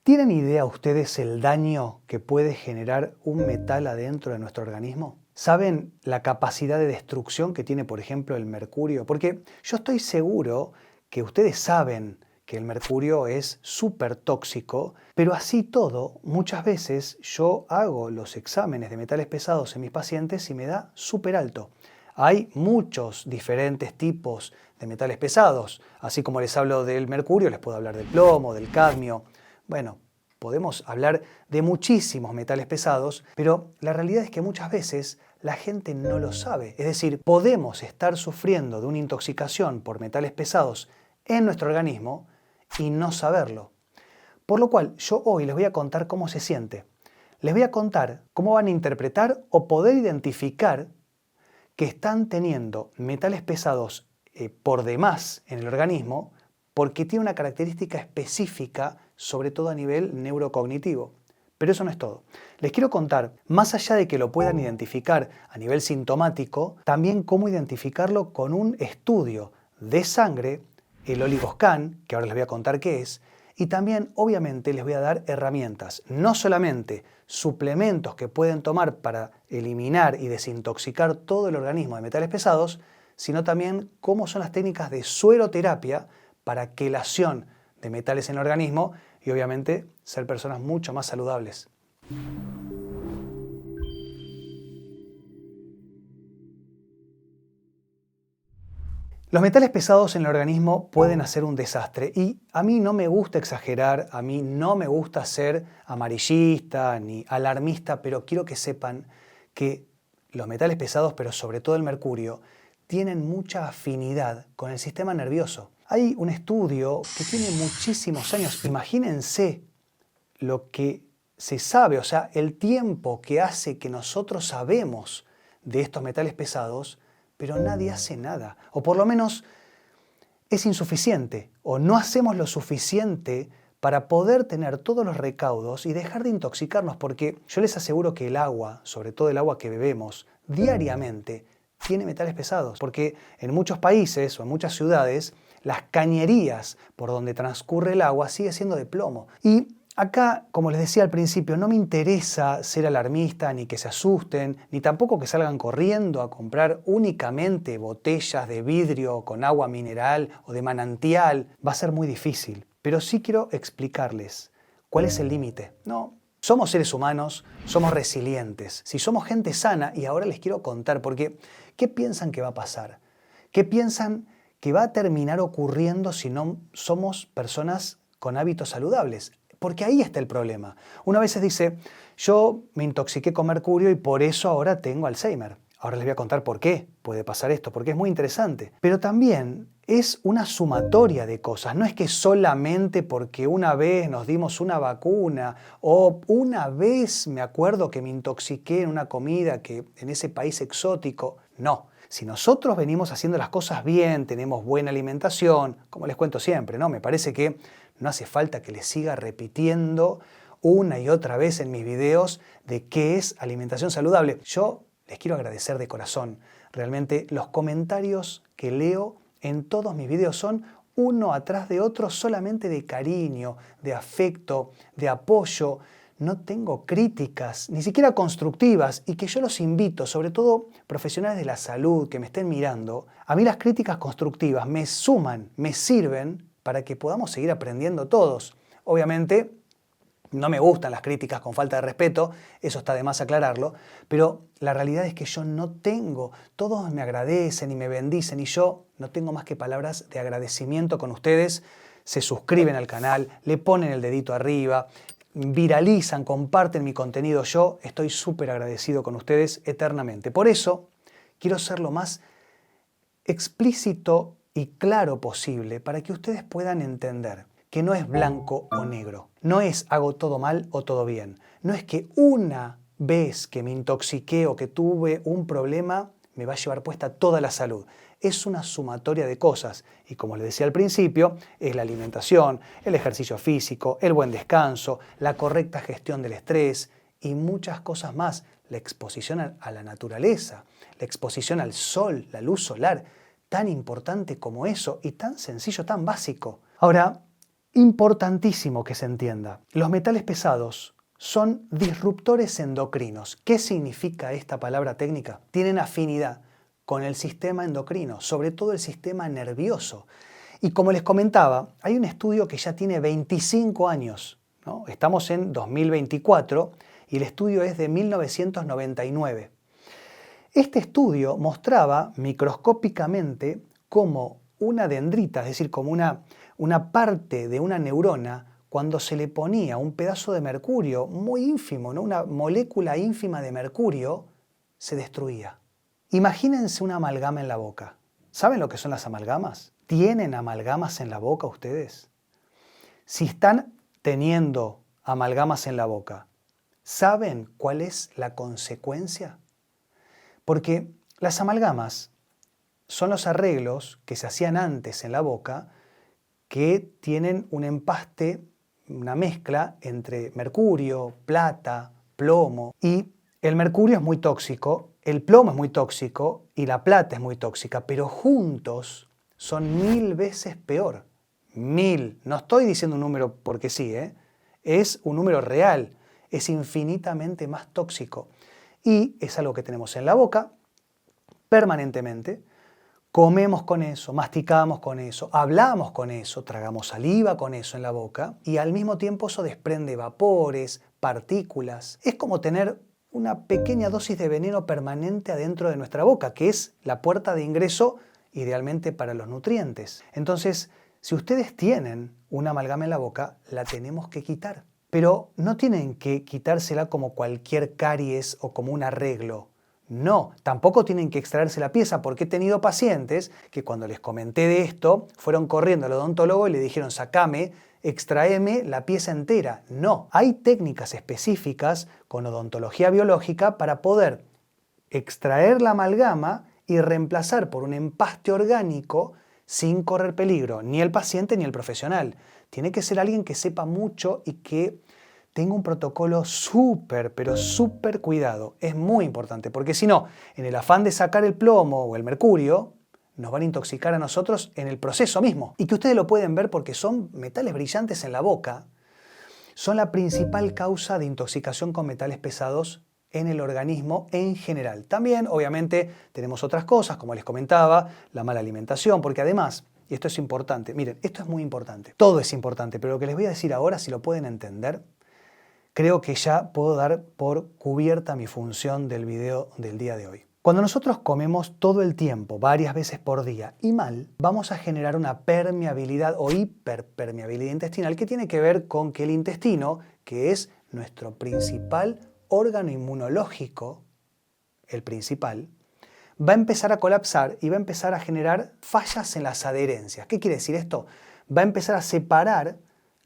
¿Tienen idea ustedes el daño que puede generar un metal adentro de nuestro organismo? ¿Saben la capacidad de destrucción que tiene, por ejemplo, el mercurio? Porque yo estoy seguro que ustedes saben que el mercurio es súper tóxico, pero así todo, muchas veces yo hago los exámenes de metales pesados en mis pacientes y me da súper alto. Hay muchos diferentes tipos de metales pesados. Así como les hablo del mercurio, les puedo hablar del plomo, del cadmio. Bueno, podemos hablar de muchísimos metales pesados, pero la realidad es que muchas veces la gente no lo sabe. Es decir, podemos estar sufriendo de una intoxicación por metales pesados en nuestro organismo y no saberlo. Por lo cual, yo hoy les voy a contar cómo se siente. Les voy a contar cómo van a interpretar o poder identificar que están teniendo metales pesados por demás en el organismo porque tiene una característica específica, sobre todo a nivel neurocognitivo. Pero eso no es todo. Les quiero contar, más allá de que lo puedan identificar a nivel sintomático, también cómo identificarlo con un estudio de sangre, el oligoscan, que ahora les voy a contar qué es, y también, obviamente, les voy a dar herramientas, no solamente suplementos que pueden tomar para eliminar y desintoxicar todo el organismo de metales pesados, sino también cómo son las técnicas de sueroterapia para quelación de metales en el organismo y, obviamente, ser personas mucho más saludables. Los metales pesados en el organismo pueden hacer un desastre y a mí no me gusta exagerar, a mí no me gusta ser amarillista ni alarmista, pero quiero que sepan que los metales pesados, pero sobre todo el mercurio, tienen mucha afinidad con el sistema nervioso. Hay un estudio que tiene muchísimos años, imagínense lo que se sabe, o sea, el tiempo que hace que nosotros sabemos de estos metales pesados, pero nadie hace nada, o por lo menos es insuficiente, o no hacemos lo suficiente para poder tener todos los recaudos y dejar de intoxicarnos, porque yo les aseguro que el agua, sobre todo el agua que bebemos diariamente, tiene metales pesados, porque en muchos países o en muchas ciudades, las cañerías por donde transcurre el agua sigue siendo de plomo. Y acá, como les decía al principio, no me interesa ser alarmista, ni que se asusten, ni tampoco que salgan corriendo a comprar únicamente botellas de vidrio con agua mineral o de manantial. Va a ser muy difícil, pero sí quiero explicarles cuál es el límite. No, somos seres humanos, somos resilientes. Si somos gente sana, y ahora les quiero contar, porque ¿qué piensan que va a pasar? ¿Qué piensan que va a terminar ocurriendo si no somos personas con hábitos saludables? Porque ahí está el problema. Una vez se dice, yo me intoxiqué con mercurio y por eso ahora tengo Alzheimer. Ahora les voy a contar por qué puede pasar esto, porque es muy interesante. Pero también es una sumatoria de cosas. No es que solamente porque una vez nos dimos una vacuna o una vez me acuerdo que me intoxiqué en una comida que en ese país exótico. No. Si nosotros venimos haciendo las cosas bien, tenemos buena alimentación, como les cuento siempre, ¿no? Me parece que no hace falta que les siga repitiendo una y otra vez en mis videos de qué es alimentación saludable. Yo les quiero agradecer de corazón. Realmente los comentarios que leo en todos mis videos son uno atrás de otro solamente de cariño, de afecto, de apoyo. No tengo críticas, ni siquiera constructivas, y que yo los invito, sobre todo profesionales de la salud que me estén mirando, a mí las críticas constructivas me suman, me sirven para que podamos seguir aprendiendo todos. Obviamente, no me gustan las críticas con falta de respeto, eso está de más aclararlo, pero la realidad es que yo no tengo, todos me agradecen y me bendicen y yo no tengo más que palabras de agradecimiento con ustedes. Se suscriben al canal, le ponen el dedito arriba, viralizan, comparten mi contenido. Yo estoy súper agradecido con ustedes eternamente. Por eso quiero ser lo más explícito y claro posible para que ustedes puedan entender que no es blanco o negro, no es hago todo mal o todo bien, no es que una vez que me intoxiqué o que tuve un problema me va a llevar puesta toda la salud. Es una sumatoria de cosas y como les decía al principio, es la alimentación, el ejercicio físico, el buen descanso, la correcta gestión del estrés y muchas cosas más. La exposición a la naturaleza, la exposición al sol, la luz solar, tan importante como eso y tan sencillo, tan básico. Ahora, importantísimo que se entienda. Los metales pesados son disruptores endocrinos. ¿Qué significa esta palabra técnica? Tienen afinidad con el sistema endocrino, sobre todo el sistema nervioso. Y como les comentaba, hay un estudio que ya tiene 25 años, ¿no? Estamos en 2024 y el estudio es de 1999. Este estudio mostraba microscópicamente cómo una dendrita, es decir, como una parte de una neurona, cuando se le ponía un pedazo de mercurio muy ínfimo, ¿no? Una molécula ínfima de mercurio, se destruía. Imagínense una amalgama en la boca. ¿Saben lo que son las amalgamas? ¿Tienen amalgamas en la boca ustedes? Si están teniendo amalgamas en la boca, ¿saben cuál es la consecuencia? Porque las amalgamas son los arreglos que se hacían antes en la boca que tienen un empaste, una mezcla entre mercurio, plata, plomo. Y el mercurio es muy tóxico, el plomo es muy tóxico y la plata es muy tóxica, pero juntos son 1000 veces peor. 1000. No estoy diciendo un número porque sí, es un número real. Es infinitamente más tóxico. Y es algo que tenemos en la boca permanentemente. Comemos con eso, masticamos con eso, hablamos con eso, tragamos saliva con eso en la boca y al mismo tiempo eso desprende vapores, partículas. Es como tener una pequeña dosis de veneno permanente adentro de nuestra boca, que es la puerta de ingreso idealmente para los nutrientes. Entonces, si ustedes tienen una amalgama en la boca, la tenemos que quitar. Pero no tienen que quitársela como cualquier caries o como un arreglo. No, tampoco tienen que extraerse la pieza porque he tenido pacientes que cuando les comenté de esto fueron corriendo al odontólogo y le dijeron sacame, extraeme la pieza entera. No, hay técnicas específicas con odontología biológica para poder extraer la amalgama y reemplazar por un empaste orgánico sin correr peligro, ni el paciente ni el profesional. Tiene que ser alguien que sepa mucho y que tenga un protocolo súper, pero súper cuidado. Es muy importante, porque si no, en el afán de sacar el plomo o el mercurio, nos van a intoxicar a nosotros en el proceso mismo. Y que ustedes lo pueden ver porque son metales brillantes en la boca, son la principal causa de intoxicación con metales pesados en el organismo en general. También, obviamente, tenemos otras cosas, como les comentaba, la mala alimentación, porque además, y esto es importante, miren, esto es muy importante, todo es importante, pero lo que les voy a decir ahora, si lo pueden entender, creo que ya puedo dar por cubierta mi función del video del día de hoy. Cuando nosotros comemos todo el tiempo, varias veces por día y mal, vamos a generar una permeabilidad o hiperpermeabilidad intestinal que tiene que ver con que el intestino, que es nuestro principal órgano inmunológico, el principal, va a empezar a colapsar y va a empezar a generar fallas en las adherencias. ¿Qué quiere decir esto? Va a empezar a separar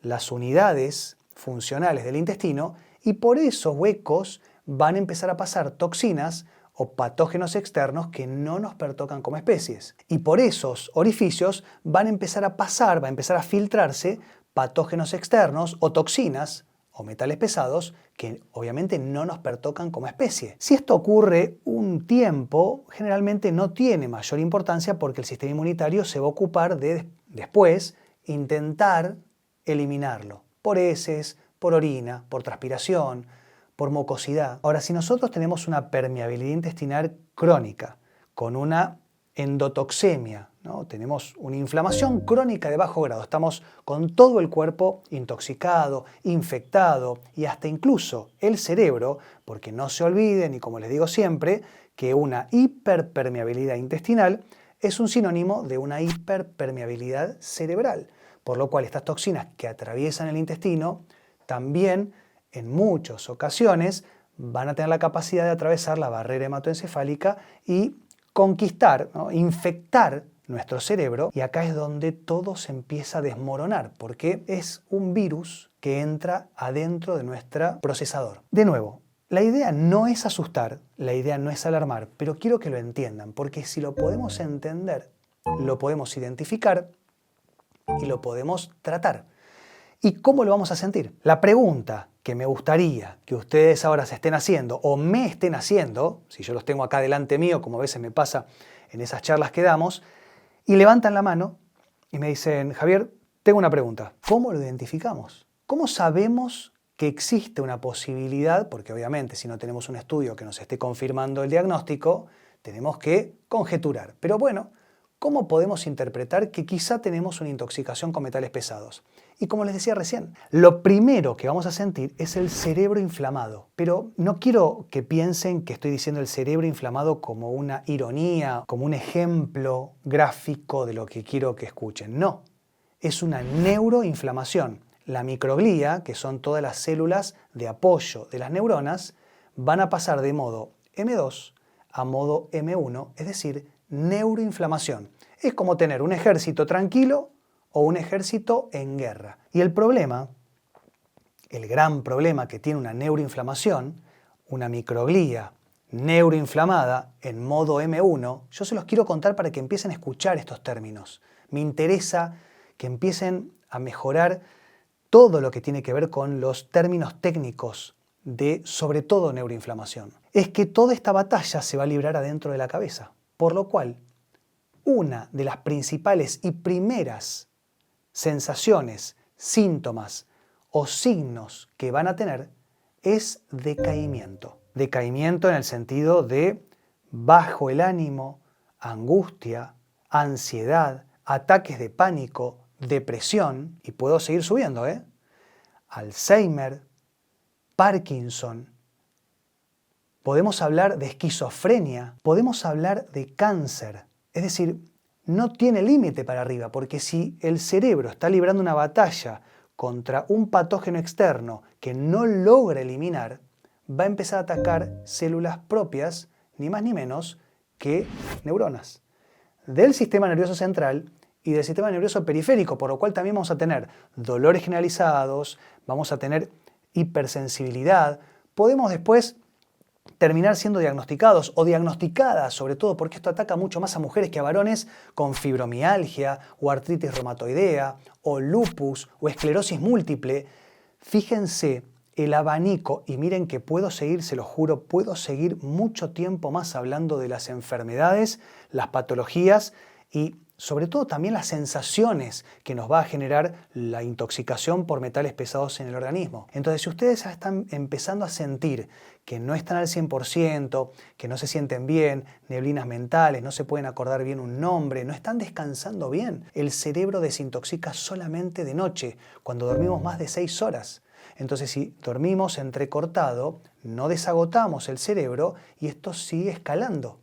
las unidades funcionales del intestino y por esos huecos van a empezar a pasar toxinas o patógenos externos que no nos pertocan como especies. Y por esos orificios van a empezar a pasar, va a empezar a filtrarse patógenos externos o toxinas o metales pesados que obviamente no nos pertocan como especie. Si esto ocurre un tiempo, generalmente no tiene mayor importancia porque el sistema inmunitario se va a ocupar de después intentar eliminarlo. Por heces, por orina, por transpiración, por mucosidad. Ahora, si nosotros tenemos una permeabilidad intestinal crónica, con una endotoxemia, ¿no? Tenemos una inflamación crónica de bajo grado, estamos con todo el cuerpo intoxicado, infectado y hasta incluso el cerebro, porque no se olviden, y como les digo siempre, que una hiperpermeabilidad intestinal es un sinónimo de una hiperpermeabilidad cerebral. Por lo cual estas toxinas que atraviesan el intestino también en muchas ocasiones van a tener la capacidad de atravesar la barrera hematoencefálica y conquistar, ¿no? Infectar nuestro cerebro. Y acá es donde todo se empieza a desmoronar porque es un virus que entra adentro de nuestro procesador. De nuevo, la idea no es asustar, la idea no es alarmar, pero quiero que lo entiendan porque si lo podemos entender, lo podemos identificar y lo podemos tratar. ¿Y cómo lo vamos a sentir? La pregunta que me gustaría que ustedes ahora se estén haciendo o me estén haciendo, si yo los tengo acá delante mío, como a veces me pasa en esas charlas que damos, y levantan la mano y me dicen, Javier, Tengo una pregunta. ¿Cómo lo identificamos? ¿Cómo sabemos que existe una posibilidad? Porque obviamente si no tenemos un estudio que nos esté confirmando el diagnóstico, tenemos que conjeturar. Pero bueno, ¿cómo podemos interpretar que quizá tenemos una intoxicación con metales pesados? Y como les decía recién, lo primero que vamos a sentir es el cerebro inflamado. Pero no quiero que piensen que estoy diciendo el cerebro inflamado como una ironía, como un ejemplo gráfico de lo que quiero que escuchen. No, es una neuroinflamación. La microglía, que son todas las células de apoyo de las neuronas, van a pasar de modo M2 a modo M1, es decir, neuroinflamación. Es como tener un ejército tranquilo o un ejército en guerra. Y el problema, el gran problema que tiene una neuroinflamación, una microglía neuroinflamada en modo M1, yo se los quiero contar para que empiecen a escuchar estos términos. Me interesa que empiecen a mejorar todo lo que tiene que ver con los términos técnicos de, sobre todo, neuroinflamación. Es que toda esta batalla se va a librar adentro de la cabeza, por lo cual una de las principales y primeras sensaciones, síntomas o signos que van a tener es decaimiento. Decaimiento en el sentido de bajo el ánimo, angustia, ansiedad, ataques de pánico, depresión, y puedo seguir subiendo, Alzheimer, Parkinson. Podemos hablar de esquizofrenia, podemos hablar de cáncer. Es decir, no tiene límite para arriba, porque si el cerebro está librando una batalla contra un patógeno externo que no logra eliminar, va a empezar a atacar células propias, ni más ni menos que neuronas, del sistema nervioso central y del sistema nervioso periférico, por lo cual también vamos a tener dolores generalizados, vamos a tener hipersensibilidad, podemos después terminar siendo diagnosticados o diagnosticadas, sobre todo porque esto ataca mucho más a mujeres que a varones con fibromialgia o artritis reumatoidea o lupus o esclerosis múltiple. Fíjense el abanico y miren que puedo seguir, se lo juro, puedo seguir mucho tiempo más hablando de las enfermedades, las patologías y sobre todo también las sensaciones que nos va a generar la intoxicación por metales pesados en el organismo. Entonces, si ustedes ya están empezando a sentir que no están al 100%, que no se sienten bien, neblinas mentales, no se pueden acordar bien un nombre, no están descansando bien, el cerebro desintoxica solamente de noche, cuando dormimos más de 6 horas. Entonces, si dormimos entrecortado, no desagotamos el cerebro y esto sigue escalando.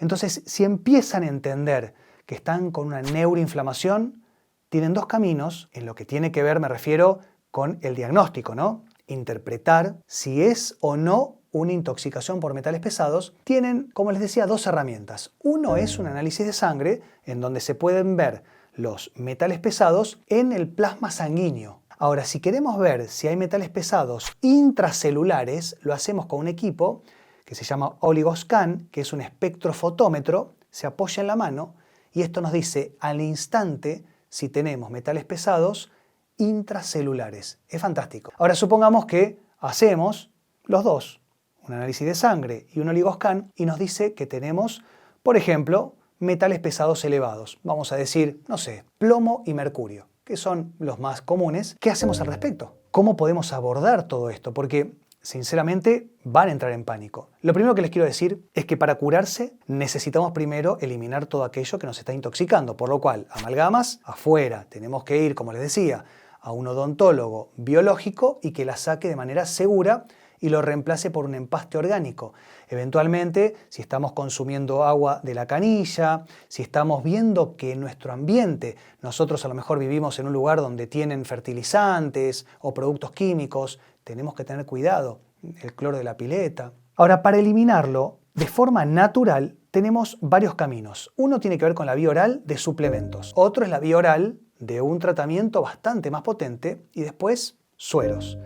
Entonces, si empiezan a entender que están con una neuroinflamación, tienen dos caminos en lo que tiene que ver, me refiero, con el diagnóstico, ¿no? Interpretar si es o no una intoxicación por metales pesados. Tienen, como les decía, dos herramientas. Uno es un análisis de sangre, en donde se pueden ver los metales pesados en el plasma sanguíneo. Ahora, si queremos ver si hay metales pesados intracelulares, lo hacemos con un equipo que se llama Oligoscan, que es un espectrofotómetro, se apoya en la mano y esto nos dice al instante si tenemos metales pesados intracelulares. Es fantástico. Ahora supongamos que hacemos los dos, un análisis de sangre y un Oligoscan, y nos dice que tenemos, por ejemplo, metales pesados elevados. Vamos a decir, no sé, plomo y mercurio, que son los más comunes. ¿Qué hacemos al respecto? ¿Cómo podemos abordar todo esto? Porque sinceramente van a entrar en pánico. Lo primero que les quiero decir es que para curarse necesitamos primero eliminar todo aquello que nos está intoxicando, por lo cual amalgamas afuera, tenemos que ir, como les decía, a un odontólogo biológico y que la saque de manera segura y lo reemplace por un empaste orgánico. Eventualmente, si estamos consumiendo agua de la canilla, si estamos viendo que en nuestro ambiente nosotros a lo mejor vivimos en un lugar donde tienen fertilizantes o productos químicos, tenemos que tener cuidado, el cloro de la pileta. Ahora, para eliminarlo de forma natural tenemos varios caminos. Uno tiene que ver con la vía oral de suplementos, otro es la vía oral de un tratamiento bastante más potente y después sueros.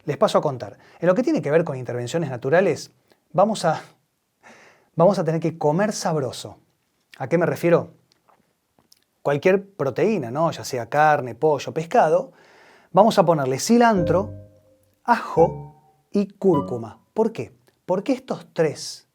Les paso a contar. En lo que tiene que ver con intervenciones naturales, vamos a tener que comer sabroso. ¿A qué me refiero? Cualquier proteína, ¿no? Ya sea carne, pollo, pescado, vamos a ponerle cilantro, ajo y cúrcuma. ¿Por qué? Porque estos tres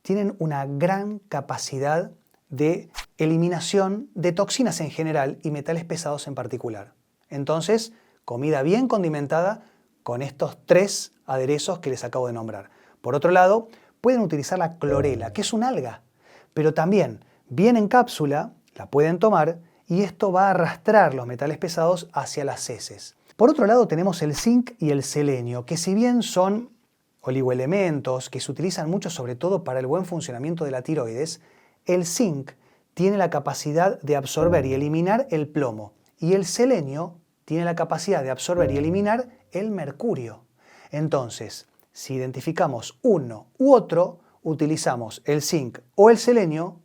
tienen una gran capacidad de eliminación de toxinas en general y metales pesados en particular. Entonces, comida bien condimentada con estos 3 aderezos que les acabo de nombrar. Por otro lado, pueden utilizar la clorela, que es una alga, pero también bien en cápsula, la pueden tomar y esto va a arrastrar los metales pesados hacia las heces. Por otro lado tenemos el zinc y el selenio, que si bien son oligoelementos que se utilizan mucho sobre todo para el buen funcionamiento de la tiroides, el zinc tiene la capacidad de absorber y eliminar el plomo y el selenio tiene la capacidad de absorber y eliminar el mercurio. Entonces, si identificamos uno u otro, utilizamos el zinc o el selenio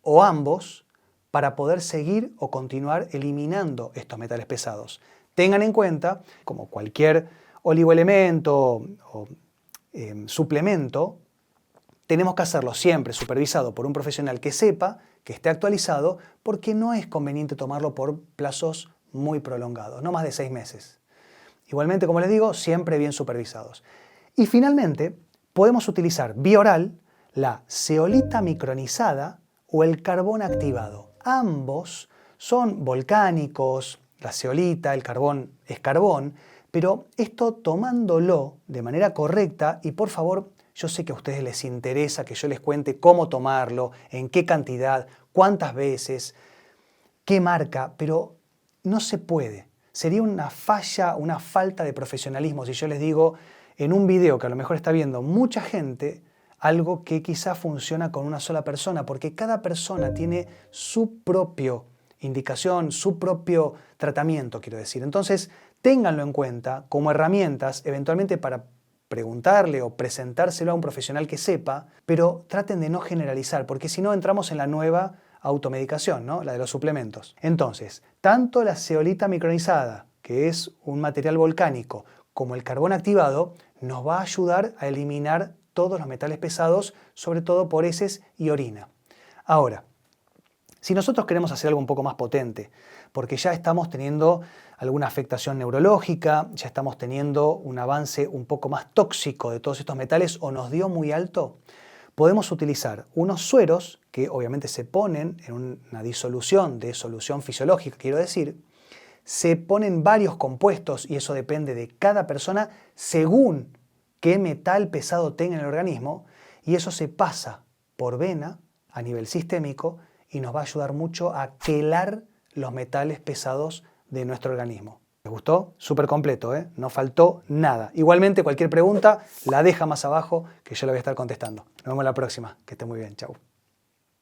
o ambos para poder seguir o continuar eliminando estos metales pesados. Tengan en cuenta, como cualquier oligoelemento o suplemento, tenemos que hacerlo siempre supervisado por un profesional que sepa, que esté actualizado, porque no es conveniente tomarlo por plazos muy prolongados, no más de 6 meses. Igualmente, como les digo, siempre bien supervisados. Y finalmente, podemos utilizar vía oral la zeolita micronizada o el carbón activado. Ambos son volcánicos, la zeolita, el carbón es carbón, pero esto tomándolo de manera correcta y por favor, yo sé que a ustedes les interesa que yo les cuente cómo tomarlo, en qué cantidad, cuántas veces, qué marca, pero no se puede. Sería una falla, una falta de profesionalismo si yo les digo en un video que a lo mejor está viendo mucha gente algo que quizá funciona con una sola persona, porque cada persona tiene su propia indicación, su propio tratamiento, quiero decir. Entonces, ténganlo en cuenta como herramientas, eventualmente para preguntarle o presentárselo a un profesional que sepa, pero traten de no generalizar, porque si no entramos en la nueva automedicación, ¿no? La de los suplementos. Entonces, tanto la zeolita micronizada, que es un material volcánico, como el carbón activado, nos va a ayudar a eliminar todos los metales pesados, sobre todo por heces y orina. Ahora, si nosotros queremos hacer algo un poco más potente, porque ya estamos teniendo alguna afectación neurológica, ya estamos teniendo un avance un poco más tóxico de todos estos metales o nos dio muy alto, podemos utilizar unos sueros que obviamente se ponen en una disolución de solución fisiológica, quiero decir, se ponen varios compuestos y eso depende de cada persona según qué metal pesado tenga en el organismo y eso se pasa por vena a nivel sistémico y nos va a ayudar mucho a quelar los metales pesados de nuestro organismo. ¿Les gustó? Súper completo, ¿eh? No faltó nada. Igualmente, cualquier pregunta la deja más abajo que yo la voy a estar contestando. Nos vemos la próxima. Que esté muy bien. Chau.